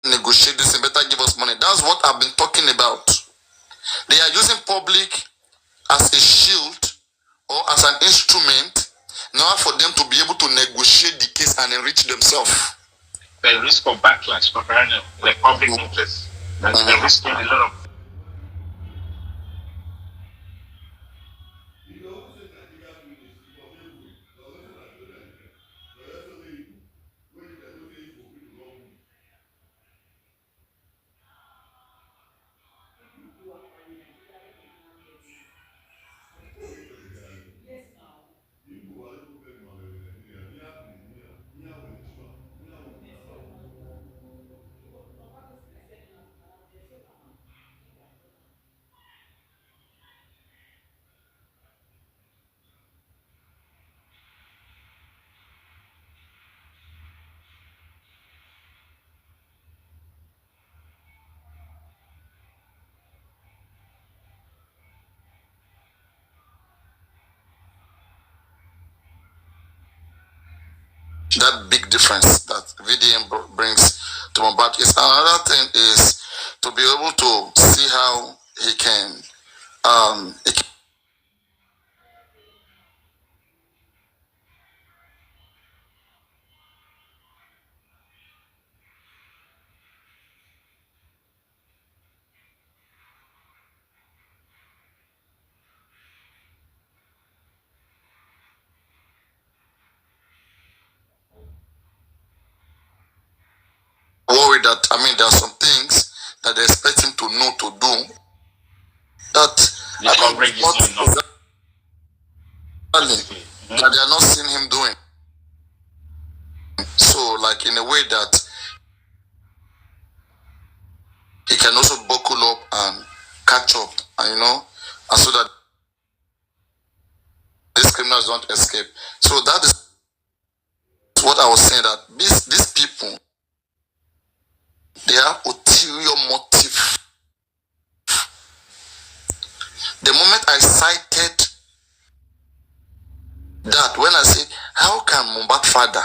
negotiate this and better give us money. That's what I've been talking about. They are using public as a shield or as an instrument now for them to be able to negotiate the case and enrich themselves. The risk of backlash for the public interest. That's the risk in a lot of. That big difference that VDM brings to Mohbad is another thing is to be able to see how he can worry that there are some things that they expect him to know to do that that they are not seeing him doing. So, like in a way that he can also buckle up and catch up, and and so that these criminals don't escape. So that is what I was saying, that these people, they have ulterior motive. The moment I cited that, when I said, how can Mohbad father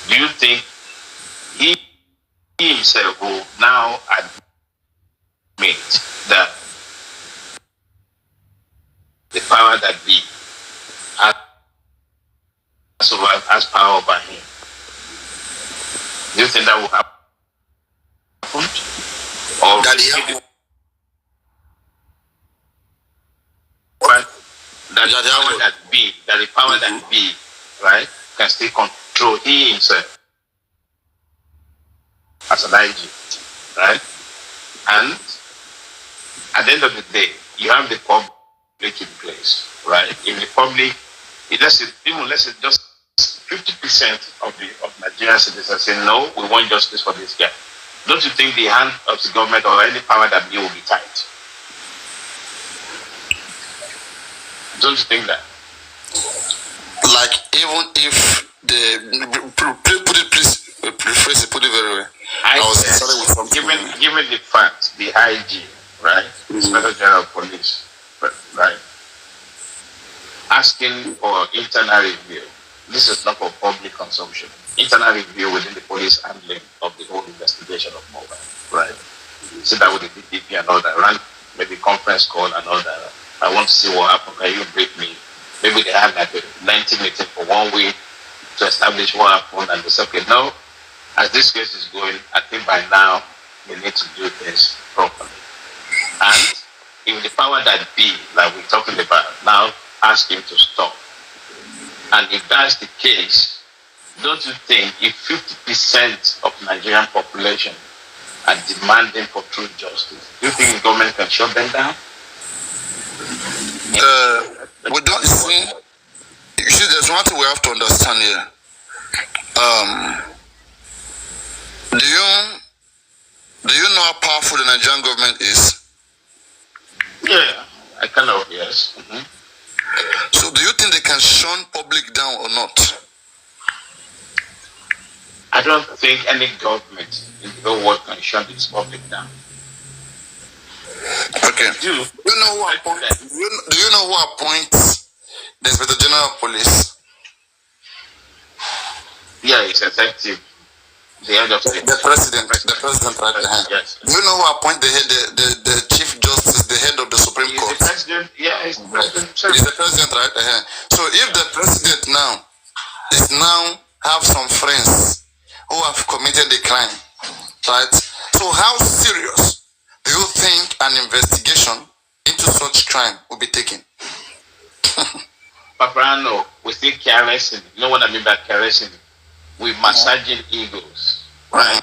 Do you think he himself will now admit that the power that be has power over him? Do you think that will happen? Or that the power that be, right, can still control he himself as an IG, right? And at the end of the day, you have the public in place, right? In the public, let's say just 50% of Nigerian citizens say no, we want justice for this guy. Don't you think the hand of the government or any power that be will be tight? Don't you think that? Like, even if put it very well. I was starting with something. Given the fact, the IG, right, Inspector General of Police, right, asking for internal review. This is not for public consumption. Internal review within the police handling of the whole investigation of Mohbad, right? Sit down with the DPP and all that, run maybe conference call and all that. I want to see what happened. Can you brief me? Maybe they have like a 90 meeting for 1 week to establish what happened, and they say, okay, no, as this case is going, I think by now we need to do this properly. And if the power that be, like we're talking about, now ask him to stop. And if that's the case, don't you think if 50% of Nigerian population are demanding for true justice, do you think the government can shut them down? We don't see. You see, there's one thing we have to understand here. Do you know how powerful the Nigerian government is? Yeah, I kind of, yes. Mm-hmm. So do you think they can shun public down or not? I don't think any government in the whole world can shut its public down. Okay. Do you know who appoints? Do you know who appoints the Inspector General of Police? Yeah, it's effective. The head of state. The president right there. Yes. Do you know who appoints the Chief Justice, the head of the Supreme Court? The president. Yeah, he's the president. He's the president right there. So if the president now have some friends who have committed a crime, right? So how serious do you think an investigation into such crime will be taken? Paparano, we see caressing. You know what I mean by caressing? With massaging egos, right?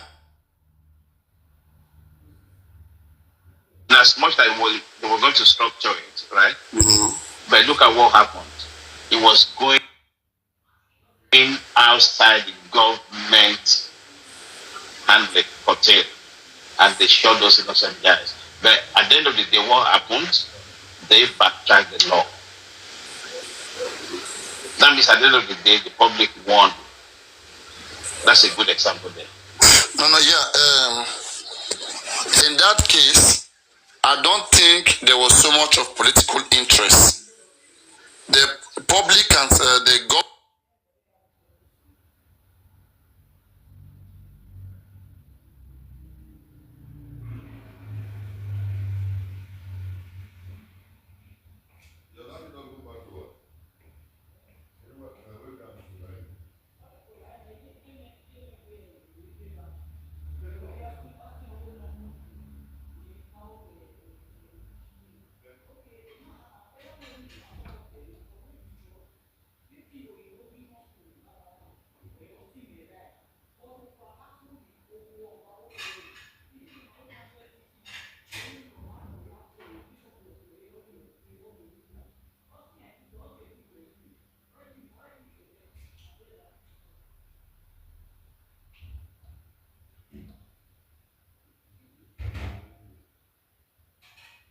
And as much as they were going to structure it, right? Mm-hmm. But look at what happened. It was going outside the government handling hotel, and they shot those innocent guys. But at the end of the day, what happened? They backtracked the law. That means at the end of the day, the public won. That's a good example there. Yeah. In that case, I don't think there was so much of political interest. The public and the government.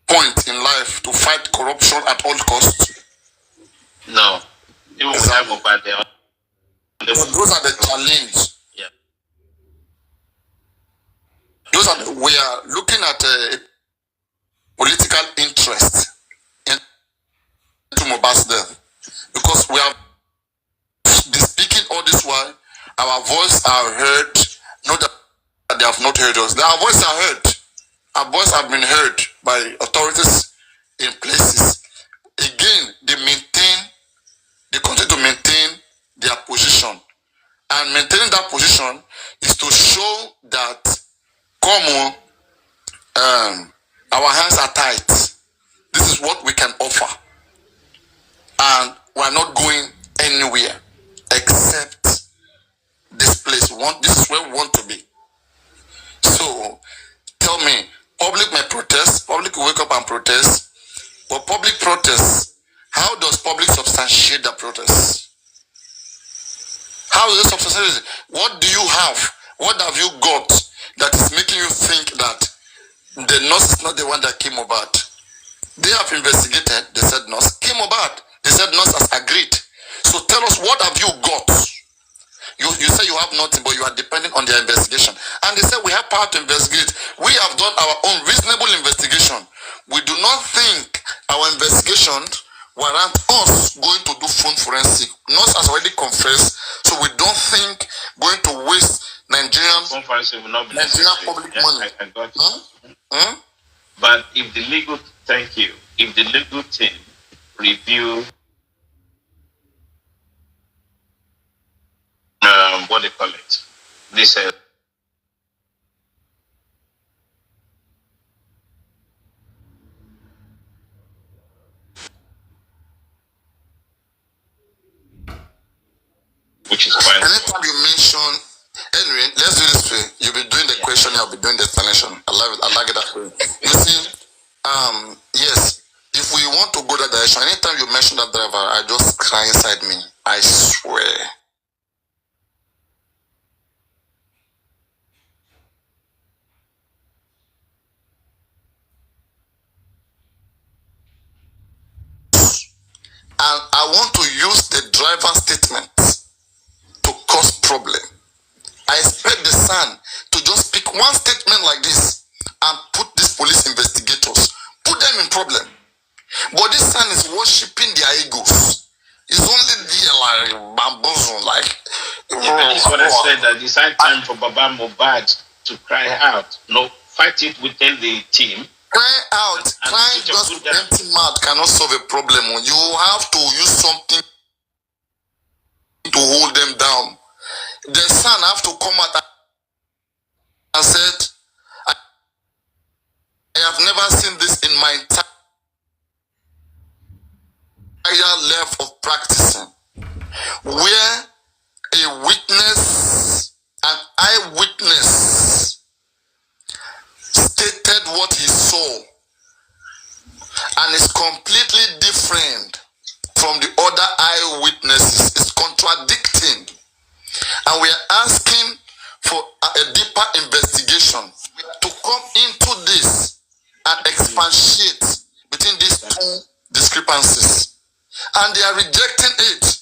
Point in life to fight corruption at all costs? No. Even exactly. Those are the challenges. Yeah. We are looking at a political interest into Mohbad's death, because we have been speaking all this while. Our voices are heard. Not that they have not heard us. Our voices are heard. Our voices have been heard by authorities in places. Again, they continue to maintain their position. And maintaining that position is to show that, our hands are tight. This is what we can offer. And we're not going anywhere except this place. This is where we want to be. So, tell me, public may protest, public will wake up and protest, but public protest, how does public substantiate the protest? How is it successful? What do you have? What have you got that is making you think that the nurse is not the one that came Mohbad? They have investigated. They said nurse came Mohbad. They said nurse has agreed. So tell us, what have you got? You say you have nothing, but you are depending on their investigation. And they said we have power to investigate. We have done our own reasonable investigation. We do not think our investigation warrant us going to do phone forensic. Nurse has already confessed, so we don't think going to waste Nigerian public money. I got you. But if the legal, thank you, if the legal team review what they call it, this which is fine. Anytime you mention, anyway, let's do this way. You'll be doing the question, I'll be doing the explanation. I like it that way. You see, yes, if we want to go that direction, anytime you mention that driver, I just cry inside me. I swear. And I want to use the driver statement to cause problem. I expect the son to just pick one statement like this and put these police investigators, put them in problem. But this son is worshipping their egos. He's only there like bamboozle, like. That's what I said, that it's high time for Baba Mohbad to cry out. No, fight it within the team. Crying out, crying just with empty mouth cannot solve a problem. You have to use something to hold them down. The son have to come out and said, I have never seen this in my entire life of practicing, where a witness, an eyewitness, stated what he saw and is completely different from the other eyewitnesses. It's contradicting, and we are asking for a deeper investigation to come into this and expatiate between these two discrepancies, and they are rejecting it.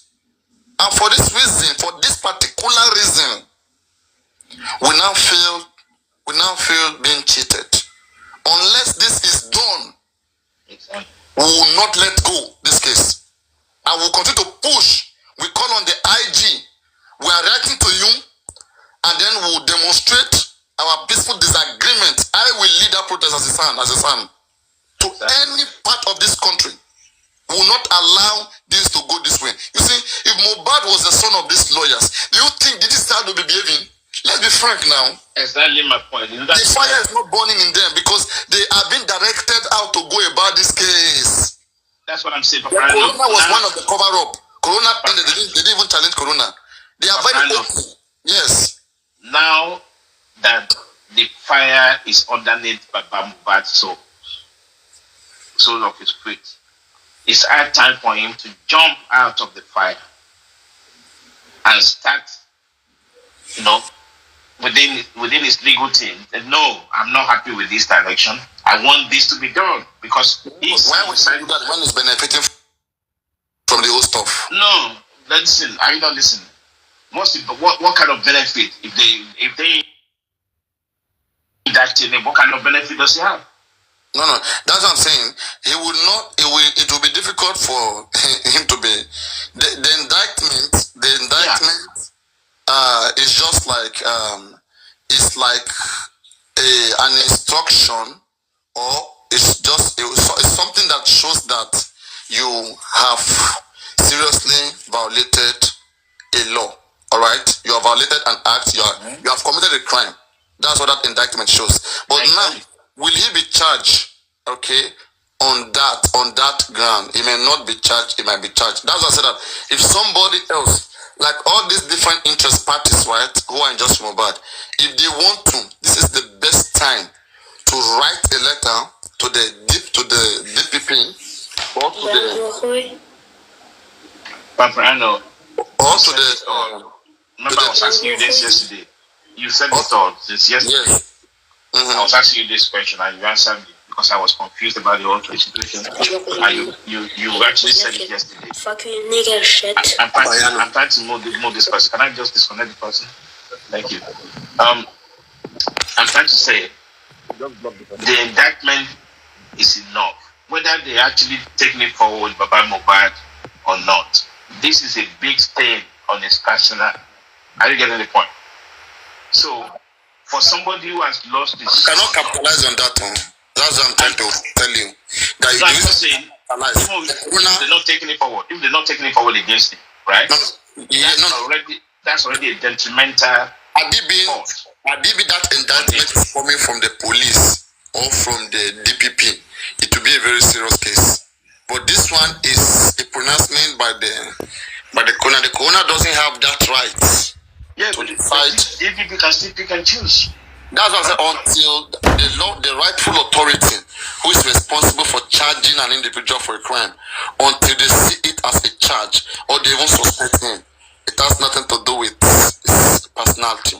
And for this reason, for this particular reason, we now feel being cheated. Unless this is done, we will not let go this case. And we'll continue to push. We call on the IG. We are writing to you, and then we'll demonstrate our peaceful disagreement. I will lead that protest as a son, to any part of this country. We will not allow this to go this way. You see, if Mohbad was the son of these lawyers, do you think this is how they'll be behaving? Let's be frank now. Exactly my point. The fire is not burning in them because they have been directed how to go about this case. That's what I'm saying. Corona was one of the cover-up. Corona, they didn't even challenge Corona. They are very open. Yes. Now that the fire is underneath Mohbad's soul of his feet, it's high time for him to jump out of the fire and start, within his legal team, that no, I'm not happy with this direction. I want this to be done because why would say that one is benefiting from the whole stuff? No, listen. Are you not listening? What kind of benefit if they that team? What kind of benefit does he have? No, that's what I'm saying. It will be difficult for him to be the indictment. The indictment is just like it's like an instruction, or it's something that shows that you have seriously violated a law. All right, you have violated an act. You have committed a crime. That's what that indictment shows. But now, will he be charged? Okay, on that ground, he may not be charged. He might be charged. That's why I said that if somebody else, like all these different interest parties, right, who are in just Mohbad, if they want to, this is the best time to write a letter to the DPP or to the Paparano, or to the Remember, I was asking you this yesterday. You said it all since yesterday. Yes. I was asking you this question and you answered me because I was confused about the whole situation. And you actually said it yesterday. Fuck you, nigger shit. I'm trying to move this person. Can I just disconnect the person? Thank you. I'm trying to say the indictment is enough. Whether they actually taking it forward Baba Mohbad or not, this is a big stain on his casala. Are you getting the point? So, for somebody who has lost his... You cannot capitalize on that one. That's what I'm trying to tell you. That so I'm not saying, if they're not taking it forward, against him, right? That's already a detrimental... Adibi, that indictment is coming from the police or from the DPP. It will be a very serious case. But this one is a pronouncement by the coroner. The coroner doesn't have that right. Yeah, but the DPP can still pick and choose. That's what I said, until the rightful authority who is responsible for charging an individual for a crime, until they see it as a charge or they even suspect him, it has nothing to do with his personality.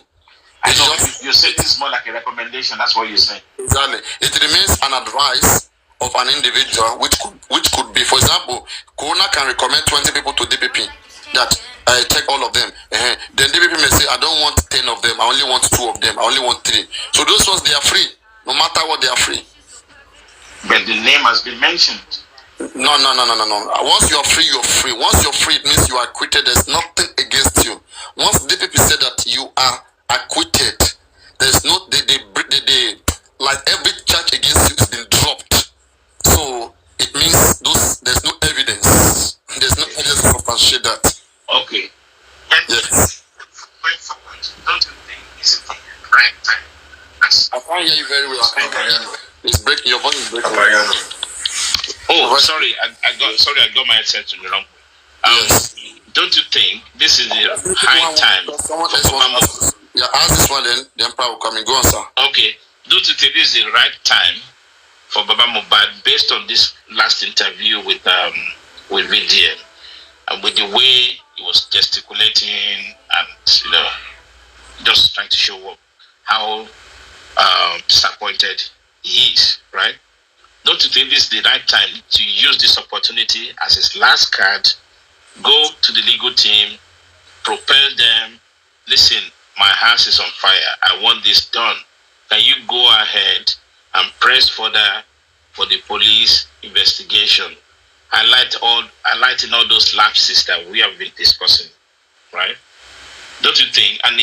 I know, you said this is more like a recommendation, that's what you're saying. Exactly. It remains an advice of an individual, which could be, for example, coroner can recommend 20 people to DPP that check all of them. Then DPP may say, I don't want 10 of them, I only want 2 of them, I only want 3. So those ones, they are free. No matter what, they are free. But the name has been mentioned. No. Once you're free, you're free. Once you're free, it means you are acquitted. There's nothing against you. Once DPP said that you are acquitted, there's no, like every charge against you has been dropped. So it means there's no evidence. There's no evidence to substantiate that. Okay. And yes. Going forward, don't you think this is the right time? I can't hear you very well. It's breaking. Your voice is breaking. Oh, sorry. I got my headset to the wrong. Yes. Don't you think this is the high time for Mohbad? Yeah, ask this one, then the emperor will come in. Go on, sir. Okay. Don't you think this is the right time for Baba Mohbad, based on this last interview with VDM, and with the way he was gesticulating and just trying to show up how disappointed he is, right? Don't you think this is the right time to use this opportunity as his last card, go to the legal team, propel them, listen, my house is on fire, I want this done. Can you go ahead and press further for the police investigation? Highlighting all those lapses that we have been discussing, right? Don't you think? And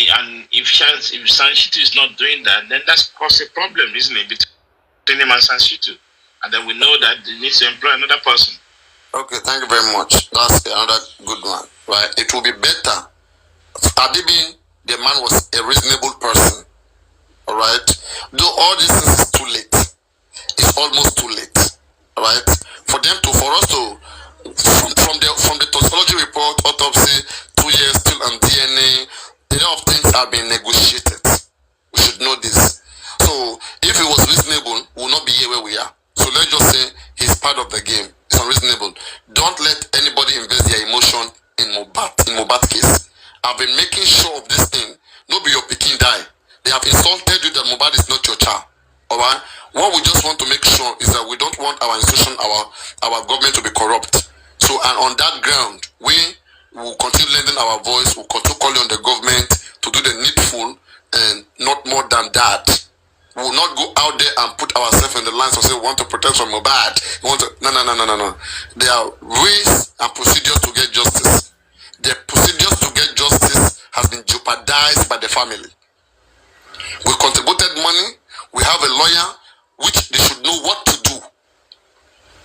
if Sanshitu is not doing that, then that's cause a problem, isn't it, between him and Sanshitu? And then we know that they need to employ another person. Okay, thank you very much. That's another good one, right? It will be better. Adibi, the man was a reasonable person, all right? Though all this is too late. It's almost too late, all right? For us to, from the toxicology report, autopsy, 2 years still on DNA, a lot of things have been negotiated. We should know this. So if it was reasonable, we will not be here where we are. So let's just say he's part of the game. It's unreasonable. Don't let anybody invest their emotion in Mohbad case. I've been making sure of this thing. No be your pikin die. They have insulted you that Mohbad is not your child. Alright? What we just want to make sure is that we don't want our institution, our government to be corrupt. So, and on that ground, we will continue lending our voice, we'll continue calling on the government to do the needful and not more than that. We will not go out there and put ourselves in the lines and say we want to protect from Mohbad. No. There are ways and procedures to get justice. The procedures to get justice has been jeopardized by the family. We contributed money. We have a lawyer, which they should know what to do.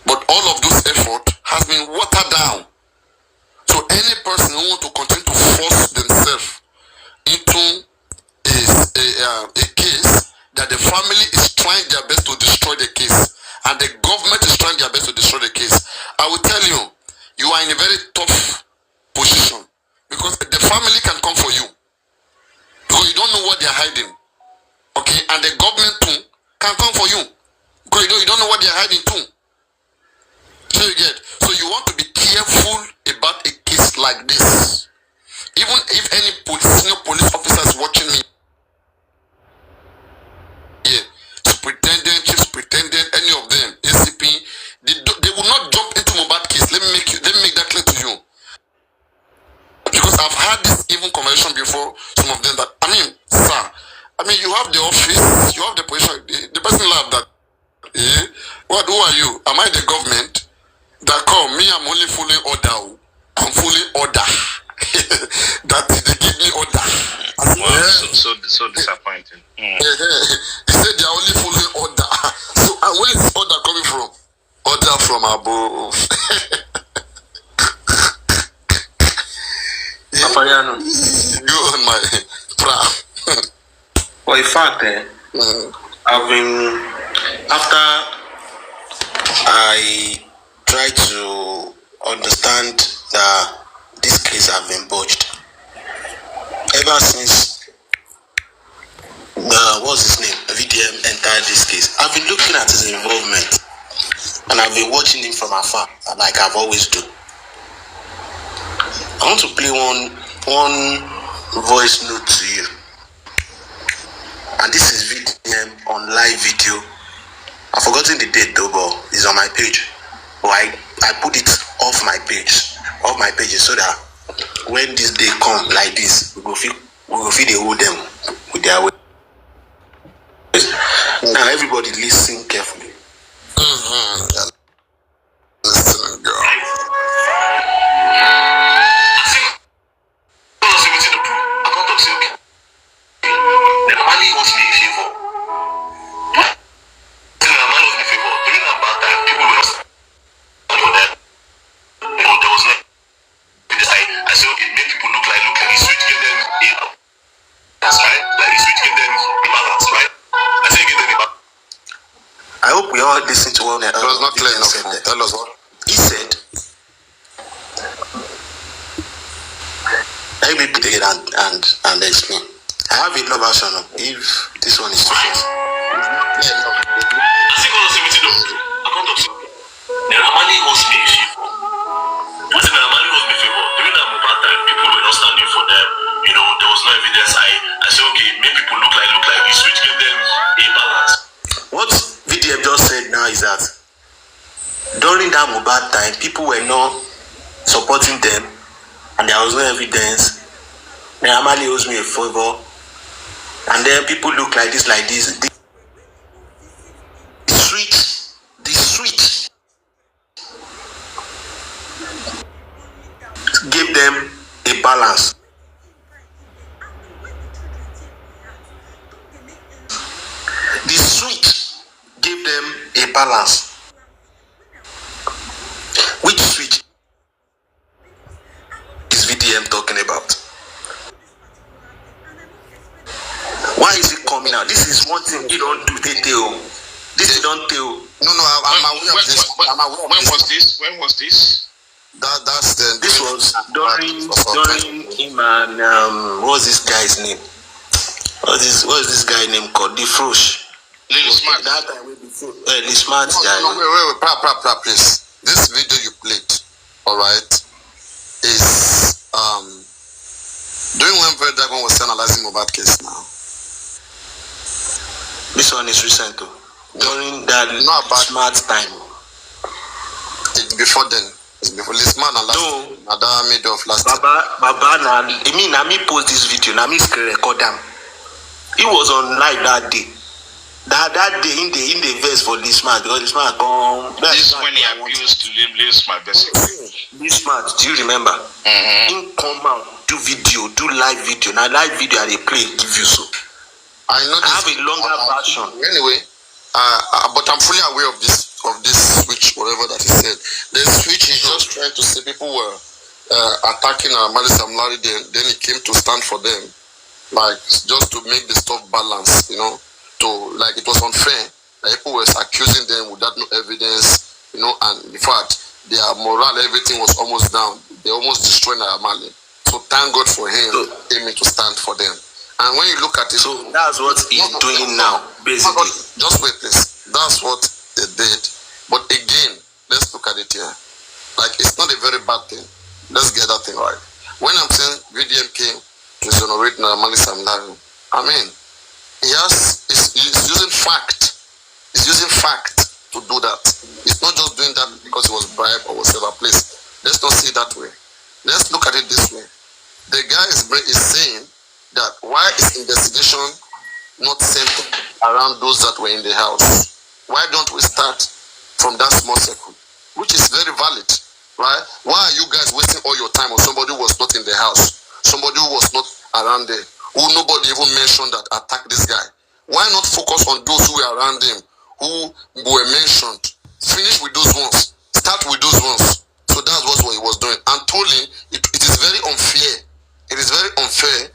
But all of those effort has been watered down. So any person who wants to continue to force themselves into a case that the family is trying their best to destroy the case, and the government is trying their best to destroy the case, I will tell you, you are in a very tough position, because the family can come for you, because you don't know what they are hiding. Okay, and the government too can come for you, because you don't know what they are hiding too. So you want to be careful about a case like this. Even if any senior police officer is watching me, yeah, superintendent, chief superintendent, any of them, ACP, they will not jump into Mohbad case. Let me make that clear to you. Because I've had this even conversation before, some of them that, I mean, sir, I mean, you have the office, you have the position, the person laughed that, eh, what, who are you? Am I the government? That come, me, I'm only fully order. I'm fully order. That they give me order. Wow, yeah. so disappointing. He said they are only fully order. So where is order coming from? Order from above. Go on my proud. Well, in fact, I've been, after I try to understand that this case have been botched. Ever since what's his name? VDM entered this case, I've been looking at his involvement and I've been watching him from afar, like I've always do. I want to play one voice note to you. And this is VDM on live video. I've forgotten the date though, but it's on my page. But I put it off my pages so that when this day come like this, we go feel they hold them with their way. Now everybody listen carefully. Listen, girl. I hope we all listen to what it was not clear enough. Tell us what he said. Let me put it and explain. I have a love version if this one is too fast. During that Mohbad time, people were not standing for them. You know, there was no evidence. I said, okay, make people look like we switch, give them a balance. What VDM just said now is that during that Mohbad time, people were not supporting them and there was no evidence. Amali owes me a favor, and then people look like this. The street gave them a balance. The street gave them a balance. Which street is VDM talking about? Why is it coming out? This is one thing you don't do. This you don't tell. No, I'm aware of this. When was this? This was during him and what's this guy's name? What's this guy name called? The Frosh. Lily Smart. That time we the Smart guy. No, wait, please. This video you played, alright, is during when Very Dragon was analyzing Mohbad case now. This one is recent too. During that Smart time. It's before then. It's before this man and last mid of last Baba Nami post this video, Nami screen record them. He was on live that day. That day in the verse for this man, because this man come. This is when he abused to live Smart basically. This Smart, do you remember? He come out, do live video. Now live video they play give you so. I know this. I have a longer version. Anyway, but I'm fully aware of this switch, whatever that he said. The switch is just trying to say people were attacking Mali Samlari, then he came to stand for them, like just to make the stuff balance, you know, to like it was unfair. Like, people were accusing them without no evidence, you know, and in fact their morale, everything was almost down. They almost destroyed Mali. So thank God for him aiming to stand for them. And when you look at it, so that's what he's doing now, basically. Just wait, please. That's what they did. But again, let's look at it here. Like, it's not a very bad thing. Let's get that thing right. When I'm saying VDM came to exonerate Naramali Samlari, I mean, he's using fact. He's using fact to do that. He's not just doing that because he was bribed or whatever. Please, let's not see it that way. Let's look at it this way. The guy is saying that why is investigation not centered around those that were in the house? Why don't we start from that small circle, which is very valid, right? Why are you guys wasting all your time on somebody who was not in the house, somebody who was not around there, who nobody even mentioned that attacked this guy? Why not focus on those who were around him, who were mentioned? Finish with those ones. Start with those ones. So that's what he was doing. And totally, it is very unfair. It is very unfair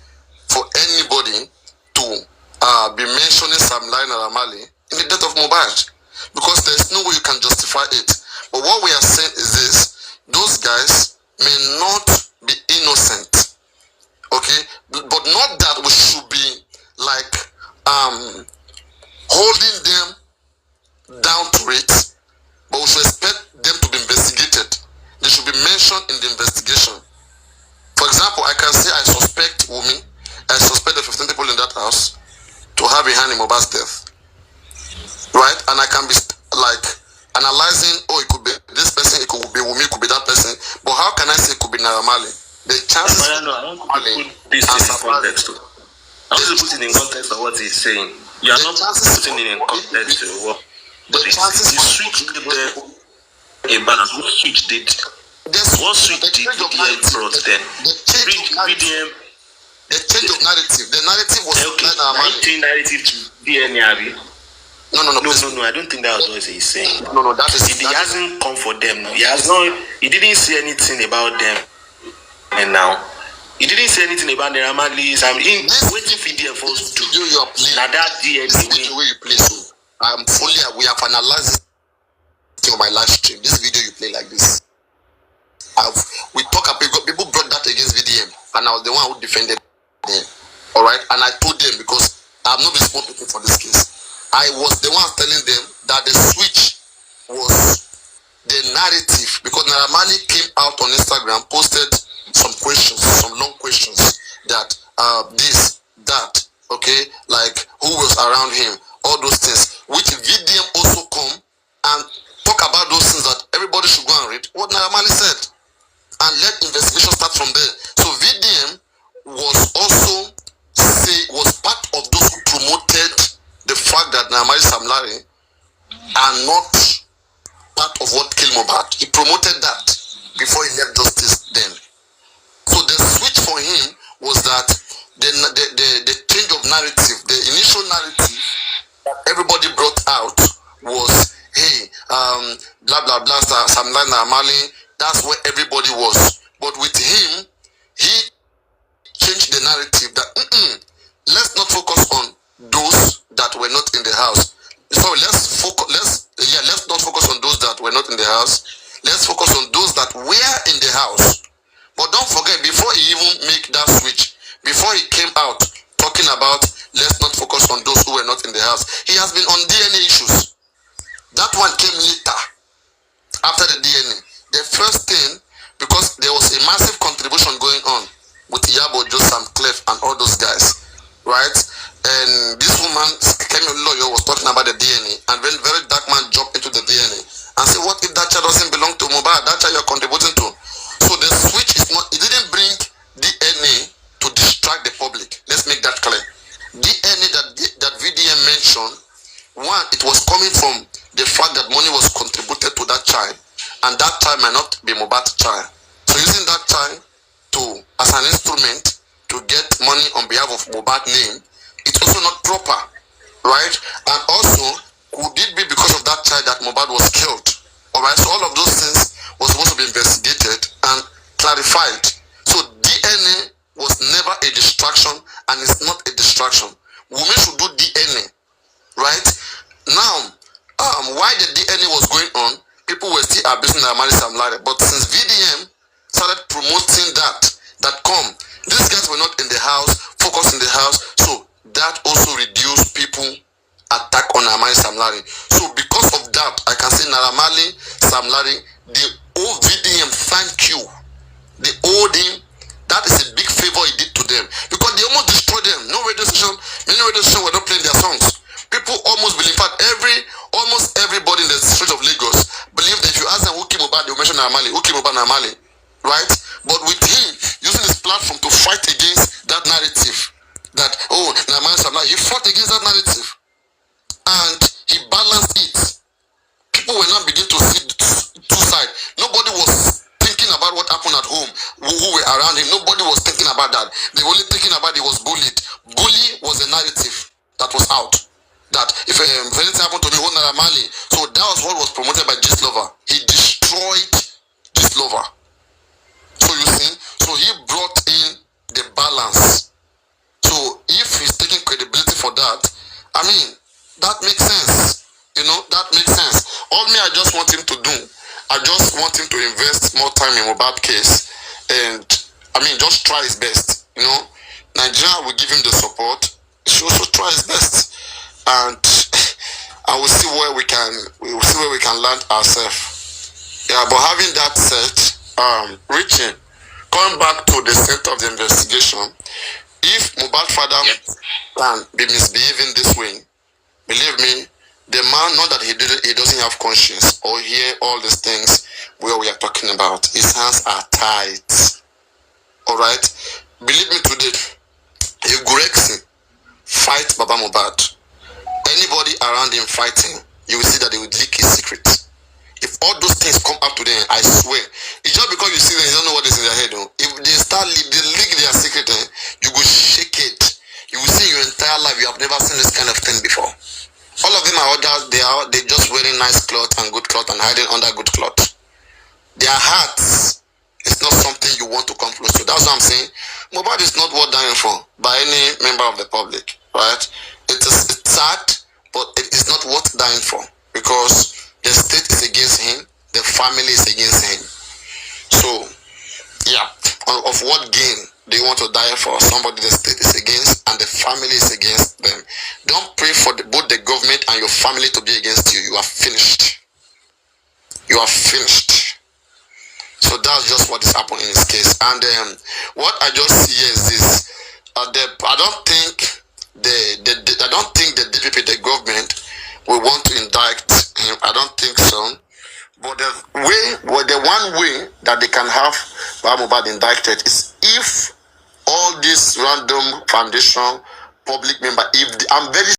for anybody to be mentioning Samlari Naramali in the death of Mohbad, because there's no way you can justify it. But what we are saying is this: those guys may not be innocent, okay, but not that we should be like holding them down to it, but we should expect them to be investigated. They should be mentioned in the investigation. For example, I can say I suspect Wunmi, I suspect the 15 people in that house to have a hand in Mohbad's death, right? And I can be like analyzing, oh, it could be this person, it could be Wunmi, it could be that person. But how can I say it could be Naramali? The chances I want to put this in context. I want to put it in context of what he's saying. You are not putting it in context of what he's saying. You switched it a balance. What switch did? What switch did VDM brought then? VDM. The change of narrative. The narrative was okay. Narrative to DNA. No. I don't think that was what he's saying. No. That is. He hasn't come for them. He has not. He didn't say anything about them. And now, he didn't say anything about the Ramali's. I'm in waiting for VDM first to do your play. Now that DNA. This video where you play. So I'm fully. We have analyzed it on my live stream. This video you play like this. We talk about people brought that against VDM, and I was the one who defended them. All right, and I told them, because I'm not responsible for this case. I was the one telling them that the switch was the narrative, because Naramali came out on Instagram, posted some questions, some long questions that this, that, okay, like who was around him, all those things, which VDM also come and talk about those things that everybody should go and read what Naramali said, and let investigation start from there. So VDM was part of those who promoted the fact that Naramali Samlari are not part of what killed Mohbad. He promoted that before he left justice then. So the switch for him was that the change of narrative, the initial narrative that everybody brought out was, hey, blah blah blah, Samlari Naramali. That's where everybody was. But with him, he changed the narrative that let's not focus on those that were not in the house. So let's not focus on those that were not in the house. Let's focus on those that were in the house. But don't forget, before he even make that switch, before he came out talking about let's not focus on those who were not in the house, he has been on DNA issues. That one came later, after the DNA. The first thing, because there was a massive contribution going on with Yabo, Josam, Clef, and all those guys, right? And this woman, Kemi Lawyer, was talking about the DNA, and when very dark man jumped into the DNA and said, what if that child doesn't belong to Mohbad? That child you're contributing to. So the switch is not, it didn't bring DNA to distract the public. Let's make that clear. DNA that VDM mentioned, one, it was coming from the fact that money was contributed to that child, and that child might not be Mohbad's child. So using that child as an instrument to get money on behalf of Mohbad name, it's also not proper, right? And also, could it be because of that child that Mohbad was killed? Alright, so all of those things was supposed to be investigated and clarified. So DNA was never a distraction, and it's not a distraction. Women should do DNA, right? Now, why the DNA was going on, people were still abusing Naramali Samlari, but since VDM started promoting that these guys were not in the house, focused in the house, so that also reduced people attack on Naramali Samlari. So because of that, I can say Naramali Samlari, the old VDM, thank you. They owed him That is a big favor he did to them because they almost destroyed them. No radio station, many radio stations were not playing their songs. People almost believe, in fact, almost everybody in the street of Lagos believed that if you ask them who killed Mohbad, they will mention Namali, who killed Mohbad, Namali, right? But with him using his platform to fight against that narrative, that oh, Namali, he fought against that narrative, and he balanced it. People were not beginning to see two sides. Nobody was thinking about what happened at home, who were around him. Nobody was thinking about that. They were only thinking about he was bullied. Bully was a narrative that was out. That if anything happened to me, who Naramali. So that was what was promoted by Lover. He destroyed Lover. So you see, so he brought in the balance. So if he's taking credibility for that, I mean, that makes sense. You know, that makes sense. All me, I just want him to do, I just want him to invest more time in Mohbad case, and I mean, just try his best. You know, Nigeria will give him the support. He should also try his best, and I will see where we can land ourselves. Yeah, but having that said, Richie, going back to the center of the investigation, if Mohbad father can be misbehaving this way, believe me, the man, not that he doesn't have conscience or hear all these things where we are talking about. His hands are tied. Alright? Believe me today, if Gurexi fight Baba Mohbad, anybody around him fighting, you will see that they will leak his secret. If all those things come up to them, I swear, it's just because you see them, you don't know what is in their head. Though. If they they leak their secret, you go shake it. You will see your entire life, you have never seen this kind of thing before. All of them are others, they just wearing nice clothes and good clothes and hiding under good clothes. Their hearts is not something you want to come close to. That's what I'm saying. Mohbad is not worth dying for by any member of the public, right? It's sad, but it is not worth dying for because the state is against him, the family is against him. So, yeah, of what gain do you want to die for? Somebody the state is against and the family is against them. Don't pray for both the government and your family to be against you. You are finished. You are finished. So that's just what is happening in this case. And what I just see is this: I don't think the DPP, the government, will want to indict him. I don't think so. But the one way that they can have Mohbad indicted is if all these random foundation public member, I'm very